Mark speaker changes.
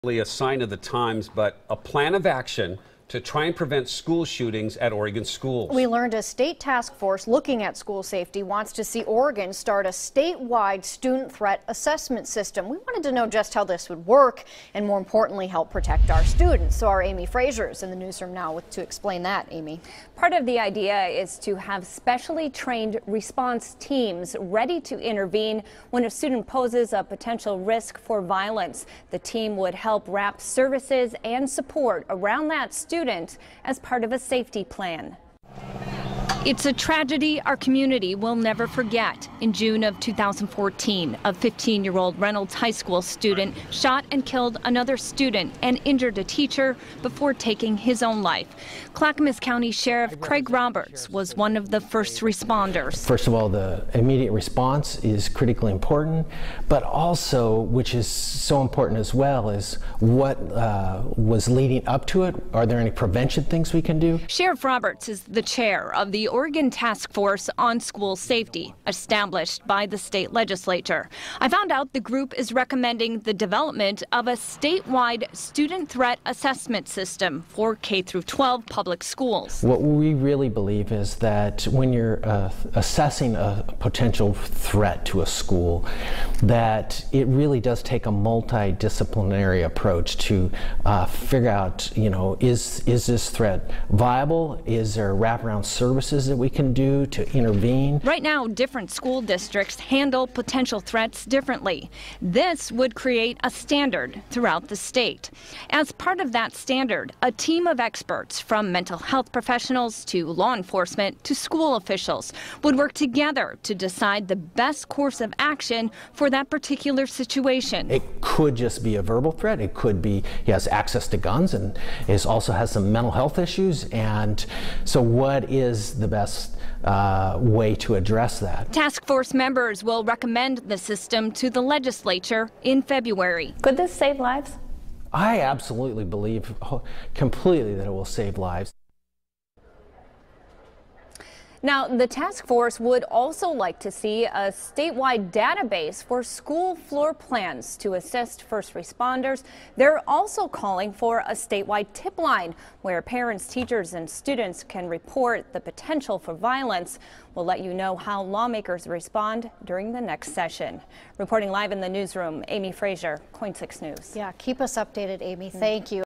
Speaker 1: A sign of the times, but a plan of action to try and prevent school shootings at Oregon schools.
Speaker 2: We learned a state task force looking at school safety wants to see Oregon start a statewide student threat assessment system. We wanted to know just how this would work and, more importantly, help protect our students. So our Amy Fraser is in the newsroom now to explain that. Amy.
Speaker 3: Part of the idea is to have specially trained response teams ready to intervene when a student poses a potential risk for violence. The team would help wrap services and support around that student as part of a safety plan. It's a tragedy our community will never forget. In June of 2014, a 15-year-old Reynolds High School student shot and killed another student and injured a teacher before taking his own life. Clackamas County Sheriff Craig Roberts was one of the first responders.
Speaker 4: First of all, the immediate response is critically important, but also, which is so important as well, is what was leading up to it. Are there any prevention things we can do?
Speaker 3: Sheriff Roberts is the chair of the Oregon Task Force on School Safety, established by the state legislature. I found out the group is recommending the development of a statewide student threat assessment system for K-12 public schools.
Speaker 4: What we really believe is that when you're assessing a potential threat to a school, that it really does take a multidisciplinary approach to figure out, is this threat viable? Is there wraparound services that we can do to intervene?
Speaker 3: Right now, different school districts handle potential threats differently. This would create a standard throughout the state. As part of that standard, a team of experts from mental health professionals to law enforcement to school officials would work together to decide the best course of action for that particular situation.
Speaker 4: It could just be a verbal threat. It could be he has access to guns and also has some mental health issues. And so what is the best way to address that?
Speaker 3: Task force members will recommend the system to the legislature in February. Could this save lives?
Speaker 4: I absolutely believe completely that it will save lives.
Speaker 3: Now, the task force would also like to see a statewide database for school floor plans to assist first responders. They're also calling for a statewide tip line where parents, teachers, and students can report the potential for violence. We'll let you know how lawmakers respond during the next session. Reporting live in the newsroom, Amy Fraser, KOIN 6 News.
Speaker 2: Yeah, keep us updated, Amy. Thank you.